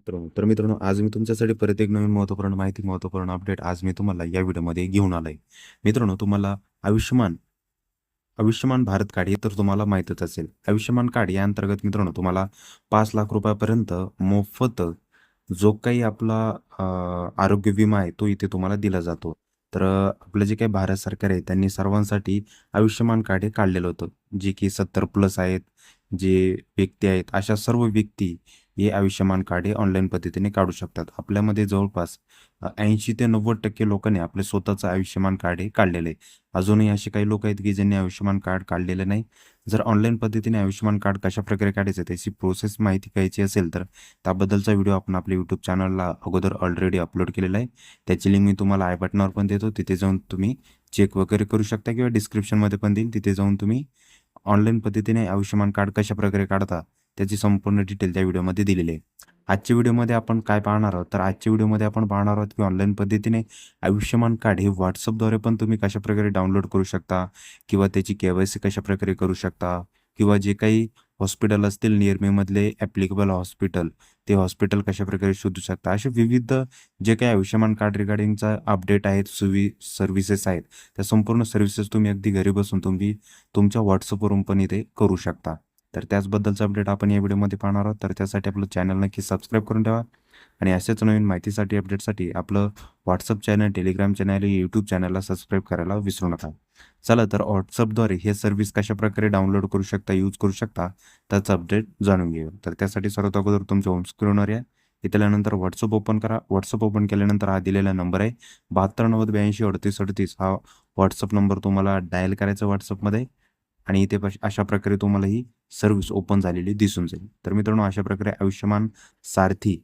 मित्रांनो, आज मी तुमच्यासाठी परत एक नवीन महत्त्वपूर्ण माहिती, महत्त्वपूर्ण अपडेट आज मी तुम्हाला या व्हिडिओमध्ये घेऊन आलोय. मित्रांनो, तुम्हाला आयुष्यमान आयुष्यमान भारत कार्ड हे तर तुम्हाला माहीतच असेल. आयुष्यमान कार्ड या अंतर्गत मित्रांनो तुम्हाला 5,00,000 रुपयापर्यंत मोफत जो काही आपला आरोग्य विमा आहे तो इथे तुम्हाला दिला जातो. तर आपलं जे काही भारत सरकार आहे त्यांनी सर्वांसाठी आयुष्यमान कार्ड हे काढलेलं होतं. जे की 70+ आहेत, जे व्यक्ती आहेत, अशा सर्व व्यक्ती हे आयुष्यमान कार्ड हे ऑनलाईन पद्धतीने काढू शकतात. आपल्यामध्ये जवळपास 80 ते 90% लोकांनी आपले स्वतःचं आयुष्यमान कार्ड हे काढलेलं आहे. अजूनही असे काही लोक आहेत की ज्यांनी आयुष्यमान कार्ड काढलेलं नाही. जर ऑनलाईन पद्धतीने आयुष्यमान कार्ड कशाप्रकारे काढायचं त्याची प्रोसेस माहिती घ्यायची असेल तर त्याबद्दलचा व्हिडिओ आपण आपल्या यूट्यूब चॅनलला अगोदर ऑलरेडी अपलोड केलेला आहे. त्याची लिंक मी तुम्हाला आय बटनावर पण देतो. तिथे जाऊन तुम्ही चेक वगैरे करू शकता किंवा डिस्क्रिप्शनमध्ये पण देईल. तिथे जाऊन तुम्ही ऑनलाईन पद्धतीने आयुष्यमान कार्ड कशाप्रकारे काढता त्याची संपूर्ण डिटेल त्या व्हिडिओमध्ये दिलेली आहे. आजच्या व्हिडिओमध्ये आपण काय पाहणार आहोत, तर आजच्या व्हिडिओमध्ये आपण पाहणार आहोत की ऑनलाईन पद्धतीने आयुष्यमान कार्ड हे WhatsAppद्वारे पण तुम्ही कशाप्रकारे डाउनलोड करू शकता किंवा त्याची KYC कशाप्रकारे करू शकता किंवा जे काही हॉस्पिटल असतील नियरमीमधले ॲप्लिकेबल हॉस्पिटल, ते हॉस्पिटल कशाप्रकारे शोधू शकता. असे विविध जे काही आयुष्यमान कार्ड रिगार्डिंगचा अपडेट आहेत, सर्व्हिसेस आहेत, त्या संपूर्ण सर्व्हिसेस तुम्ही अगदी घरी बसून तुम्ही तुमच्या WhatsAppवरून पण इथे करू शकता. तर त्याचबद्दलचा अपडेट आपण या व्हिडिओमध्ये पाहणार आहोत. तर त्यासाठी आपलं चॅनल नक्की सबस्क्राईब करून ठेवा आणि अशाच नवीन माहितीसाठी, अपडेटसाठी आपलं WhatsApp channel, Telegram channel, YouTube चॅनलला सबस्क्राईब करायला विसरू नका. चला तर WhatsAppद्वारे हे सर्व्हिस कशाप्रकारे डाउनलोड करू शकता, यूज करू शकता त्याचं अपडेट जाणून घेऊ. तर त्यासाठी सर्वात अगोदर तुमच्या होम स्क्रीनवर या. इथे आल्यानंतर WhatsApp ओपन करा. WhatsApp ओपन केल्यानंतर हा दिलेला नंबर आहे 7290823838 हा WhatsApp नंबर तुम्हाला डायल करायचा WhatsAppमध्ये आणि इथे अशा प्रकारे तुम्हाला ही सर्व्हिस ओपन झालेली दिसून जाईल. तर मित्रांनो, अशा प्रकारे आयुष्यमान सारथी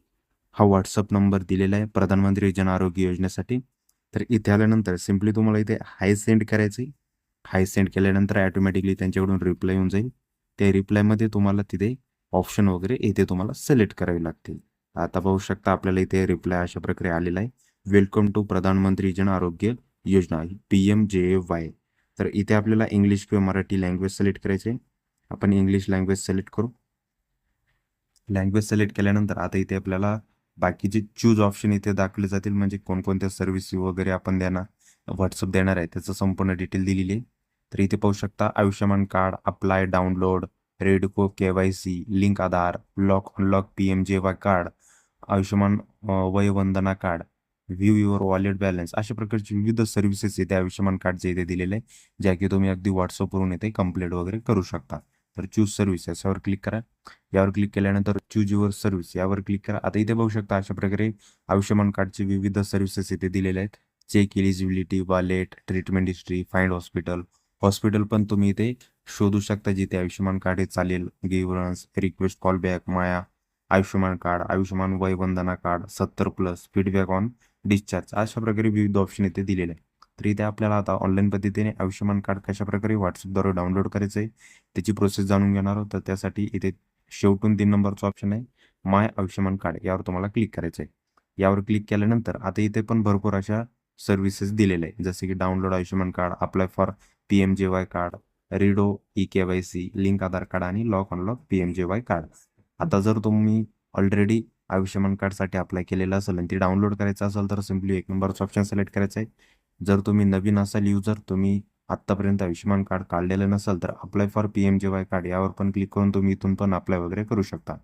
हा WhatsApp नंबर दिलेला आहे प्रधानमंत्री जन आरोग्य योजनेसाठी. तर इथे आल्यानंतर सिम्पली तुम्हाला इथे हाय सेंड करायचं आहे. हाय सेंड केल्यानंतर ऑटोमॅटिकली त्यांच्याकडून रिप्लाय येऊन जाईल. त्या रिप्लायमध्ये तुम्हाला तिथे ऑप्शन वगैरे इथे तुम्हाला सिलेक्ट करावे लागतील. आता पाहू शकता आपल्याला इथे रिप्लाय अशा प्रकारे आलेला आहे. वेलकम टू प्रधानमंत्री जन आरोग्य योजना PMJAY. तर इथे आपल्याला इंग्लिश किंवा मराठी लँग्वेज सिलेक्ट करायचे. आपण इंग्लिश लँग्वेज सिलेक्ट करू. लँग्वेज सिलेक्ट केल्यानंतर आता इथे आपल्याला बाकीचे चूज ऑप्शन इथे दाखवले जातील, म्हणजे कोणकोणत्या सर्व्हिस वगैरे आपण WhatsApp देणार आहे त्याचं संपूर्ण डिटेल दिलेली आहे. तर इथे पाहू शकता आयुष्यमान कार्ड, अप्लाय, डाउनलोड, रेडको, KYC, link Aadhaar, lock unlock PMJY card, Ayushman Vayvandana card, view your wallet balance, अशा प्रकारचे विविध सर्व्हिसेस इथे आयुष्यमान कार्डचे इथे दिलेले आहे, ज्या की तुम्ही अगदी WhatsAppवरून इथे कंप्लीट वगैरे करू शकता. तर चूज सर्व्हिस याच्यावर क्लिक करा. यावर क्लिक केल्यानंतर चूज युअर सर्व्हिस यावर क्लिक करा. आता इथे बघू शकता अशा प्रकारे आयुष्यमान कार्डचे विविध सर्व्हिसेस इथे दिलेले आहेत. Check eligibility, wallet, treatment history, find hospital. Hospital पण तुम्ही इथे शोधू शकता जिथे आयुष्यमान कार्ड हे चालेल. गिव्हरन्स, रिक्वेस्ट, कॉल बॅक, माया, Ayushman card, Ayushman Vayvandana card, 70+, feedback on discharge, अशा प्रकारे विविध ऑप्शन इथे दिलेले आहे. तर इथे आपल्याला आता ऑनलाईन पद्धतीने आयुष्यमान कार्ड कशाप्रकारे WhatsAppद्वारे डाउनलोड करायचं आहे त्याची प्रोसेस जाणून घेणार आहोत. तर त्यासाठी इथे शेवटून 3 नंबरचा ऑप्शन आहे माय आयुष्यमान कार्ड, यावर तुम्हाला क्लिक करायचं आहे. यावर क्लिक केल्यानंतर आता इथे पण भरपूर अशा सर्व्हिसेस दिलेल्या आहे, जसे की download Ayushman card, apply for PMJY card, redo KYC, link Aadhaar card आणि लॉक अनलॉक PMJY कार्ड. आता जर तुम्ही ऑलरेडी आयुष्यमान कार्डसाठी अप्लाय केलेलं असेल आणि ते डाउनलोड करायचं असेल तर सिम्पली 1 नंबरचा ऑप्शन सिलेक्ट करायचा आहे. जर तुम्ही नवीन असाल युजर, तुम्ही आत्तापर्यंत आयुष्यमान कार्ड काढलेलं नसेल तर अप्लाय फॉर PMJY कार्ड यावर पण क्लिक करून तुम्ही इथून पण अप्लाय वगैरे करू शकता.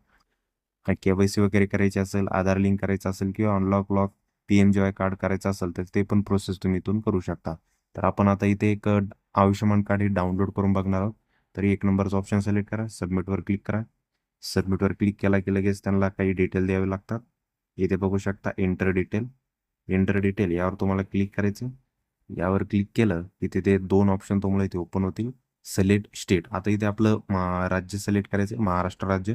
KYC वगैरे करायची असेल, आधार लिंक करायचं असेल किंवा अनलॉक लॉक PMJY कार्ड करायचं असेल तर ते पण प्रोसेस तुम्ही इथून करू शकता. तर आपण आता इथे एक आयुष्यमान कार्ड हे डाउनलोड करून बघणार आहोत. तरी 1 नंबरचा ऑप्शन सिलेक्ट करा, सबमिटवर क्लिक करा. सबमिटवर क्लिक केला की लगेच त्यांना काही डिटेल द्यावे लागतात. इथे बघू शकता एंटर डिटेल. एंटर डिटेल यावर तुम्हाला क्लिक करायचं. यावर क्लिक केलं की तिथे 2 ऑप्शन तुम्हाला इथे ओपन होतील. सिलेक्ट स्टेट, आता इथे आपलं राज्य सिलेक्ट करायचं, महाराष्ट्र राज्य,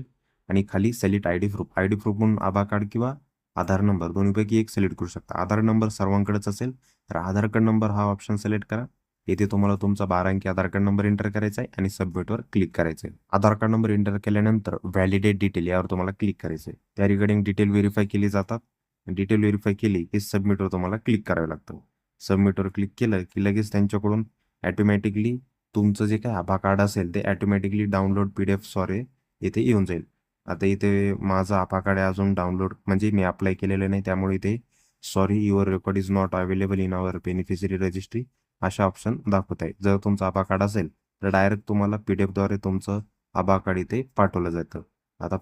आणि खाली select ID proof. ID proof म्हणून आधार कार्ड किंवा आधार नंबर दोन्हीपैकी एक सिलेक्ट करू शकता. आधार नंबर सर्वांकडेच असेल तर आधार कार्ड नंबर हा ऑप्शन सिलेक्ट करा. येथे तुम्हाला तुमचा 12 अंकी आधार कार्ड नंबर एंटर करायचा आहे आणि सबमिटवर क्लिक करायचं आहे. आधार कार्ड नंबर एंटर केल्यानंतर व्हॅलिडेट डिटेल यावर तुम्हाला क्लिक करायचं आहे. त्या रिगार्डिंग डिटेल व्हेरीफाय केली जातात. डिटेल व्हेरीफाय केली की सबमिटवर तुम्हाला क्लिक करावं लागतं. सबमिटवर क्लिक केलं की लगेच त्यांच्याकडून ॲटोमॅटिकली तुमचं जे काही आधार कार्ड असेल ते ॲटोमॅटिकली डाउनलोड PDF सॉरी इथे येऊन जाईल. आता इथे माझं आभा कार्ड अजून डाउनलोड म्हणजे मी अप्लाय केलेलं नाही, त्यामुळे इथे sorry your record is not available in our beneficiary registry अशा ऑप्शन दाखवत आहे. जर तुमचा आभा कार्ड असेल तर डायरेक्ट तुम्हाला PDF द्वारे तुमचं आभा कार्ड इथे पाठवलं जातं. आता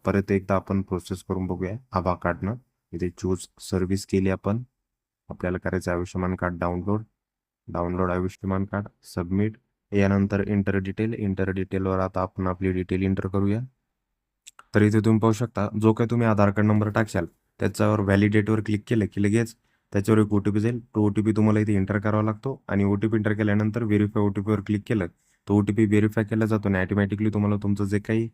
परत एकदा आपण प्रोसेस करून बघूया आभा कार्डनं. इथे चूज सर्व्हिस केली आपण. आपल्याला करायचं Ayushman card download Ayushman card submit. यानंतर इंटर डिटेलवर आता आपण आपली डिटेल इंटर करूया. तर इथे तुम्ही पाहू शकता जो काही तुम्ही आधार कार्ड नंबर टाकशाल त्याच्यावर व्हॅलिडेटवर क्लिक केलं की लगेच त्याच्यावर एक OTP जाईल. तो OTP तुम्हाला इथे एंटर करावा लागतो आणि OTP एंटर केल्यानंतर व्हेरीफाय OTPवर क्लिक केलं तो OTP व्हेरीफाय केला जातो आणि ऑटोमॅटिकली तुम्हाला तुमचं जे काही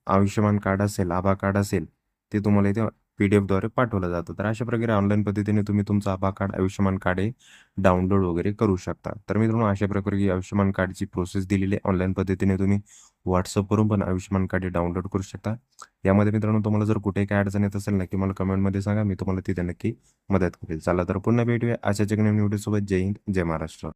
आयुष्यमान कार्ड असेल, आभा कार्ड असेल ते तुम्हाला इथे PDF द्वारे पाठवलं जातं. तर अशा प्रकारे ऑनलाईन पद्धतीने तुम्ही तुमचं आभा कार्ड, आयुष्यमान कार्ड हे डाउनलोड वगैरे करू शकता. तर मित्रांनो अशा प्रकारे ही आयुष्यमान कार्डची प्रोसेस दिलेली आहे. ऑनलाईन पद्धतीने तुम्ही WhatsAppवरून पण आयुष्यमान कार्ड हे डाउनलोड करू शकता. यामध्ये मित्रांनो तुम्हाला जर कुठे काय अडचण येत असेल नक्की मला कमेंटमध्ये सांगा, मी तुम्हाला तिथे नक्की मदत करेल. चला तर पुन्हा भेटूया अशाच एक नवीन व्हिडिओसोबत. जय हिंद, जय महाराष्ट्र.